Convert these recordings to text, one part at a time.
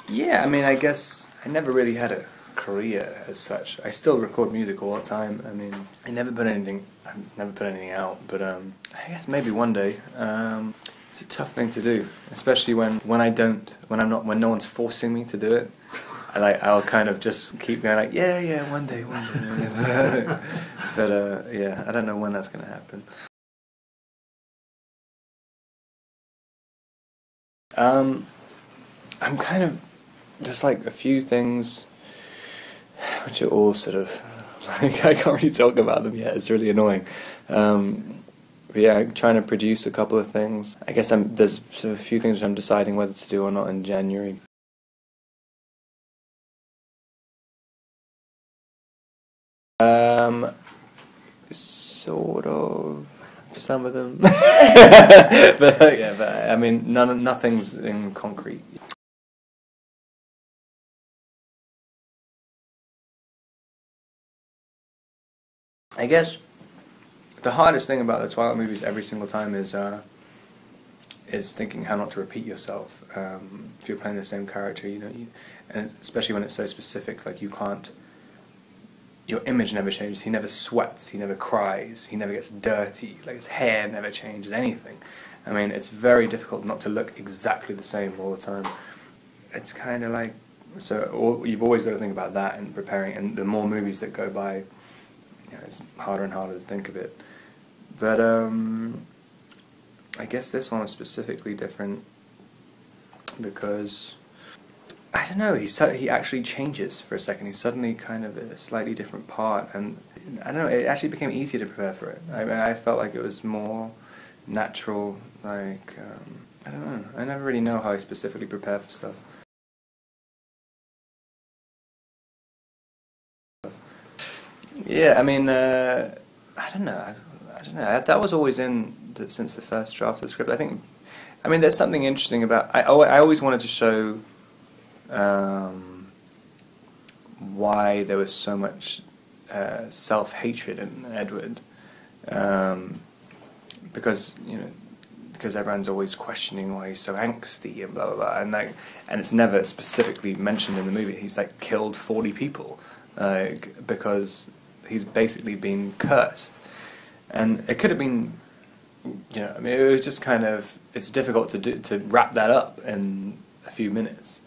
Yeah, I mean, I guess I never really had a career as such. I still record music all the time. I mean, I've never put anything out, but I guess maybe one day. It's a tough thing to do, especially when no one's forcing me to do it. I'll kind of just keep going like, yeah, one day. But yeah, I don't know when that's going to happen. I'm kind of just like a few things, which are all sort of like I can't really talk about them yet. It's really annoying. But yeah, I'm trying to produce a couple of things. I guess there's sort of a few things I'm deciding whether to do or not in January. Sort of. Some of them. but I mean, nothing's in concrete. I guess the hardest thing about the Twilight movies every single time is thinking how not to repeat yourself. If you're playing the same character, and especially when it's so specific, like you can't. Your image never changes. He never sweats. He never cries. He never gets dirty. Like his hair never changes. Anything. I mean, it's very difficult not to look exactly the same all the time. It's kind of like you've always got to think about that in preparing. And the more movies that go by, it's harder and harder to think of it. But I guess this one was specifically different because I don't know. He actually changes for a second. He's suddenly kind of a slightly different part, and I don't know. It actually became easier to prepare for it. I felt like it was more natural. Like I don't know. I never really know how I specifically prepare for stuff. Yeah, I mean, I don't know. I don't know. That was always since the first draft of the script. I mean, there's something interesting about. I always wanted to show why there was so much self-hatred in Edward, because everyone's always questioning why he's so angsty and blah blah blah, and it's never specifically mentioned in the movie. He's like killed 40 people, because he's basically been cursed, and it could have been, I mean, it was just kind of, it's difficult to wrap that up in a few minutes.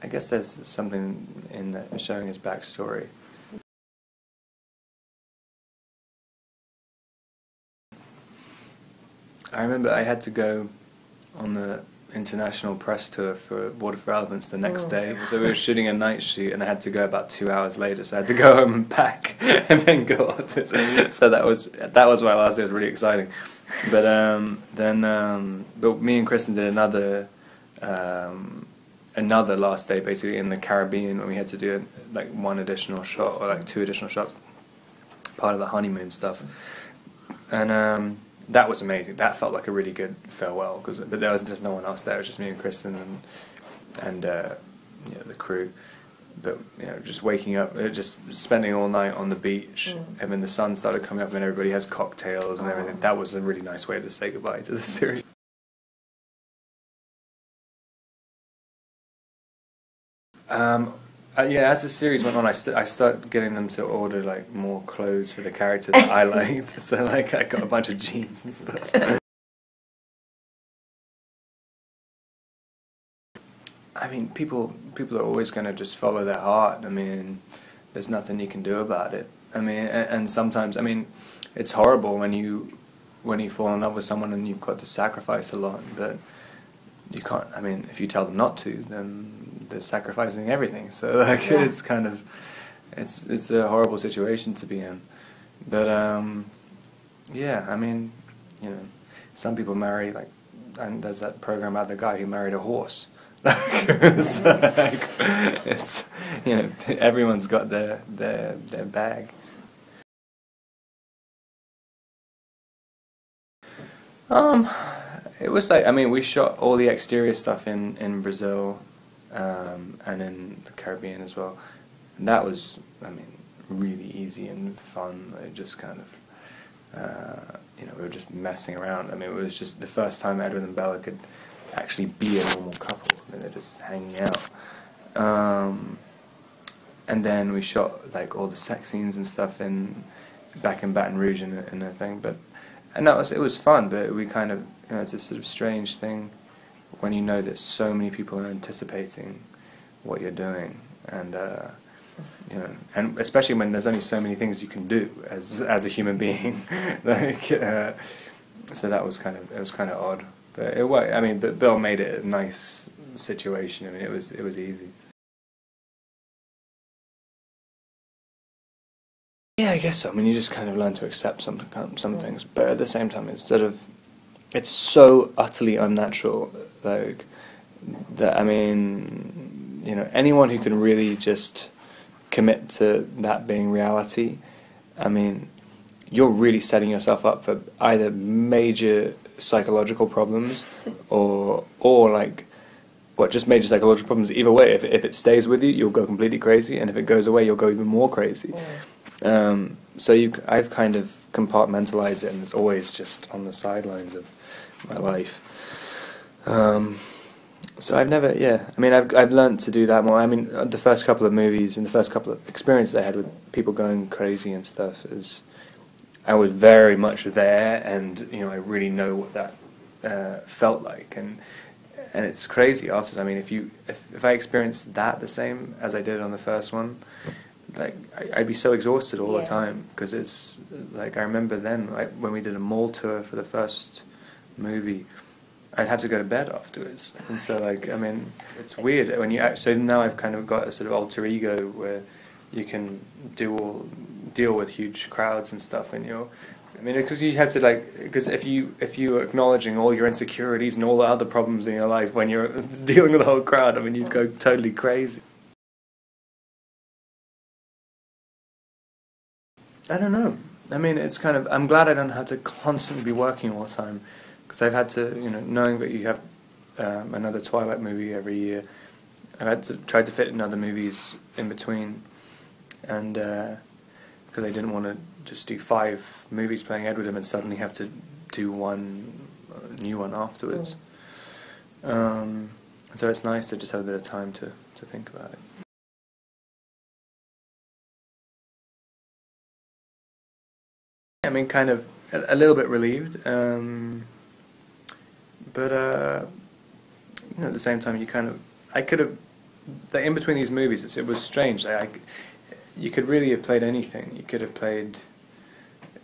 I guess there's something in showing his backstory. I remember I had to go on the international press tour for Water for Elephants the next day. So we were shooting a night shoot, and I had to go about 2 hours later. So I had to go home and pack, and then go on to it. So that was my last day. It was really exciting. But but me and Kristen did another last day basically in the Caribbean, when we had to do like one additional shot or like 2 additional shots, part of the honeymoon stuff, and that was amazing. That felt like a really good farewell, but there was just no one else there. It was just me and Kristen and the crew. But just waking up, just spending all night on the beach, and then the sun started coming up, and everybody has cocktails and everything. That was a really nice way to say goodbye to the series. Yeah, as the series went on, I started getting them to order like more clothes for the character that I liked. So like I got a bunch of jeans and stuff. I mean, people are always going to just follow their heart. I mean, there's nothing you can do about it. I mean, and sometimes, I mean, it's horrible when you fall in love with someone and you've got to sacrifice a lot, but you can't. I mean, if you tell them not to, then they're sacrificing everything. So like, it's kind of, it's a horrible situation to be in. But yeah, I mean, some people marry, like, and there's that program about the guy who married a horse. It's everyone's got their bag. It was like, I mean, we shot all the exterior stuff in Brazil, and in the Caribbean as well. And that was, I mean, really easy and fun. It just kind of, we were just messing around. I mean, it was just the first time Edward and Bella could actually be a normal couple. I mean, they're just hanging out. And then we shot like all the sex scenes and stuff back in Baton Rouge and everything. And it was fun, but we kind of, it's a sort of strange thing when you know that so many people are anticipating what you're doing, and and especially when there's only so many things you can do as a human being. So it was kind of odd, but it worked. I mean, but Bill made it a nice situation. I mean, it was easy. Yeah, I guess so. I mean, you just kind of learn to accept some things, but at the same time, it's so utterly unnatural, like that. I mean, anyone who can really just commit to that being reality, I mean, you're really setting yourself up for either major psychological problems or like, just major psychological problems. Either way, if it stays with you, you'll go completely crazy, and if it goes away, you'll go even more crazy. So I've kind of compartmentalized it, and it's always just on the sidelines of my life. So I've never, I mean, I've learned to do that more. I mean, the first couple of movies and the first couple of experiences I had with people going crazy and stuff I was very much there, and I really know what that felt like, and it's crazy afterwards. I mean, if I experienced that the same as I did on the first one, like I'd be so exhausted all the time, because it's like I remember then when we did a mall tour for the first movie, I'd have to go to bed afterwards, and so like I mean it's weird when so now I've kind of got a sort of alter ego where you can deal with huge crowds and stuff, and I mean, because you have to because if you're acknowledging all your insecurities and all the other problems in your life when you're dealing with the whole crowd, I mean you'd go totally crazy. I don't know. I mean, it's kind of, I'm glad I don't have to constantly be working all the time, because I've had to, knowing that you have another Twilight movie every year, I've had to try to fit in other movies in between, and because I didn't want to just do 5 movies playing Edward and suddenly have to do one new one afterwards. So it's nice to just have a bit of time to think about it. I mean, kind of a little bit relieved, but at the same time, I could have, in between these movies, it was strange. You could really have played anything. You could have played,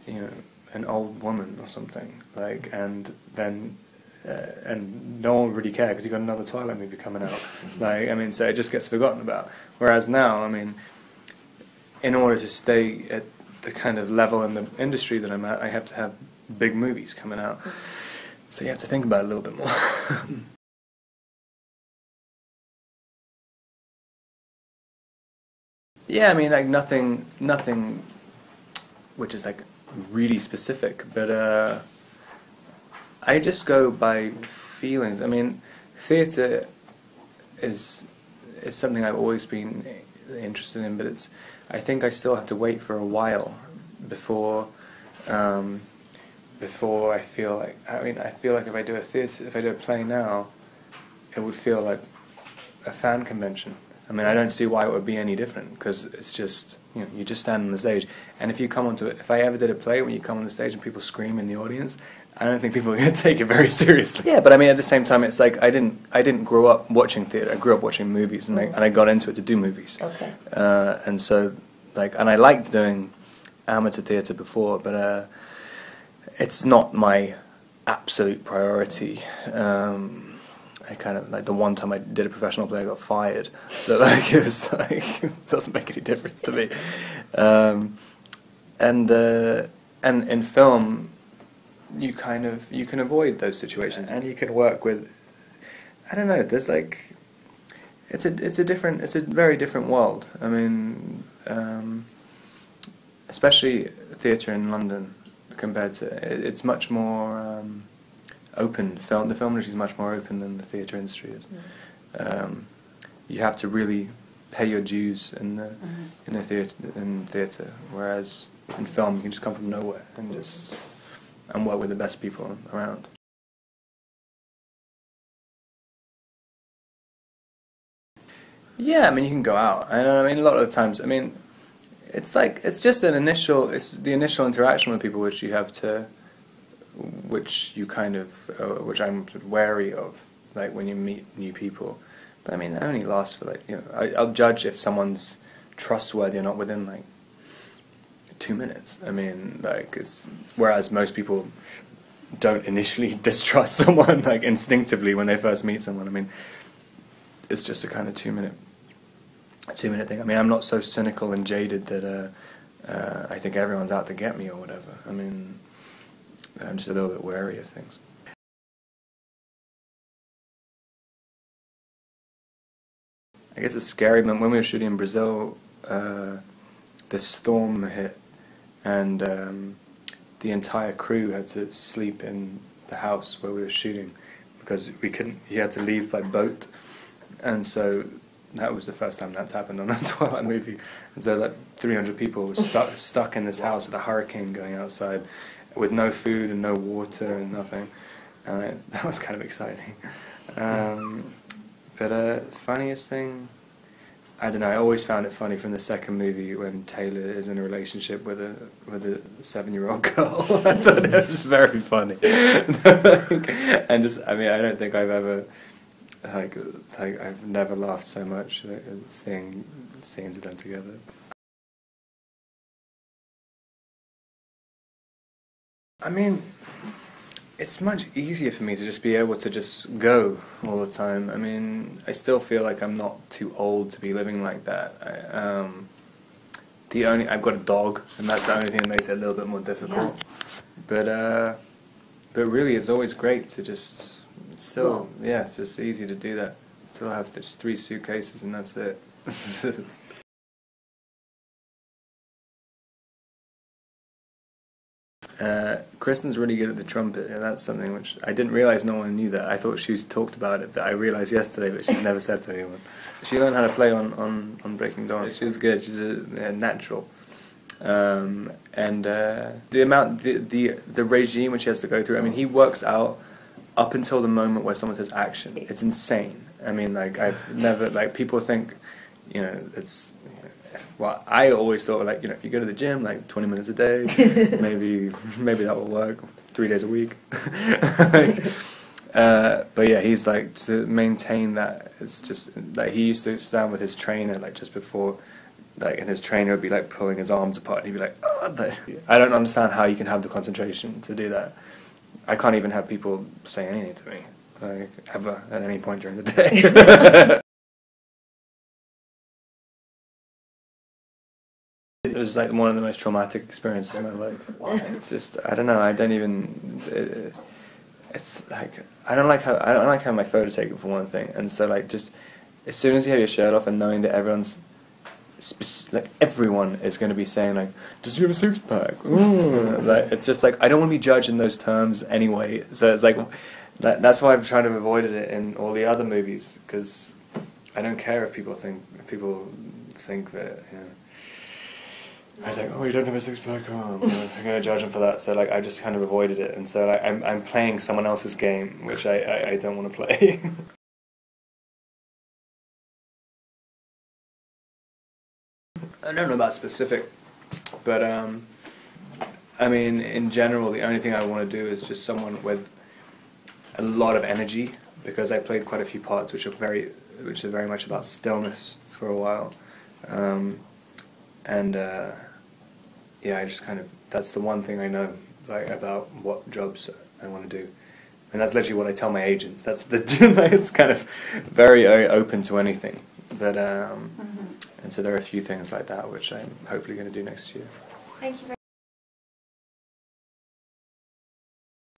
an old woman or something, and then and no one would really care because you've got another Twilight movie coming out. I mean, so it just gets forgotten about. Whereas now, I mean, in order to stay at the kind of level in the industry that I'm at, I have to have big movies coming out. So you have to think about it a little bit more. Yeah, I mean, like nothing which is like really specific, but I just go by feelings. I mean, theatre is something I've always been interested in, but I think I still have to wait for a while before I feel like. I mean, I feel like if I do a play now, it would feel like a fan convention. I mean, I don't see why it would be any different, because it's just, you just stand on the stage, and if you come onto it, if I ever did a play when you come on the stage and people scream in the audience, I don't think people are going to take it very seriously. Yeah, but I mean, at the same time, it's like I didn't grow up watching theatre. I grew up watching movies, and I got into it to do movies. Okay. And so, and I liked doing amateur theatre before, but it's not my absolute priority. I kind of, the one time I did a professional play, I got fired. So it was it doesn't make any difference to me. And in film, you can avoid those situations, and you can work with, I don't know, there's it's a very different world. I mean, especially theatre in London compared to, it's much more open. The film industry is much more open than the theatre industry is. You have to really pay your dues in the theatre, whereas in film you can just come from nowhere and work with the best people around. Yeah, I mean, you can go out. I know. I mean, a lot of the times, I mean, it's just it's the initial interaction with people which you have to, which you kind of, which I'm sort of wary of, like when you meet new people. But I mean, it only lasts for like, I'll judge if someone's trustworthy or not within like 2 minutes. I mean, like, whereas most people don't initially distrust someone like instinctively when they first meet someone. I mean, it's just a kind of 2 minute thing. I mean, I'm not so cynical and jaded that I think everyone's out to get me or whatever. I mean, I'm just a little bit wary of things. I guess it's scary, but when we were shooting in Brazil, the storm hit, and the entire crew had to sleep in the house where we were shooting because we couldn't. He had to leave by boat, and so that was the first time that's happened on a Twilight movie. And so like 300 people were stuck in this house with a hurricane going outside, with no food and no water and nothing. And that was kind of exciting. But funniest thing, I don't know. I always found it funny from the second movie when Taylor is in a relationship with a 7-year-old girl. I thought it was very funny. And just, I mean, I don't think I've ever like I've never laughed so much seeing scenes of them together. I mean, it's much easier for me to just be able to just go all the time. I mean, I still feel like I'm not too old to be living like that. I've got a dog, and that's the only thing that makes it a little bit more difficult. Yeah. But really, it's always great to just it's just easy to do that. Still have just 3 suitcases, and that's it. Kristen's really good at the trumpet, and that's something which I didn't realize no one knew that. I thought she talked about it, but I realized yesterday that she's never said to anyone. She learned how to play on Breaking Dawn. She's good. She's a natural. And the regime which he has to go through. I mean, he works out up until the moment where someone says action. It's insane. I mean, like I've never people think, it's. Well, I always thought, like, if you go to the gym, like, 20 minutes a day, maybe that will work 3 days a week. But yeah, he's like, to maintain that, it's just, like, he used to stand with his trainer, like, just before, like, and his trainer would be, like, pulling his arms apart, and he'd be like, oh, but I don't understand how you can have the concentration to do that. I can't even have people say anything to me, like, ever, at any point during the day. It was like one of the most traumatic experiences of my life. It's just, I don't know. I don't even. It's like I don't like having my photo taken for one thing, and so like just as soon as you have your shirt off and knowing that everyone is going to be saying like, does you have a 6-pack? Like, it's just like I don't want to be judged in those terms anyway. So it's like that's why I've tried to avoid it in all the other movies, because I don't care if people think that. I was like, oh, you don't have a 6-pack? Oh, I'm going to judge him for that. So like, I just kind of avoided it, and so like, I'm playing someone else's game, which I don't want to play. I don't know about specific, but I mean, in general, the only thing I want to do is just someone with a lot of energy, because I played quite a few parts which are very much about stillness for a while. Yeah, I just kind of, that's the one thing I know, like, about what jobs I want to do. And that's literally what I tell my agents. That's it's kind of very, very open to anything. But, and so there are a few things like that which I'm hopefully going to do next year. Thank you very much.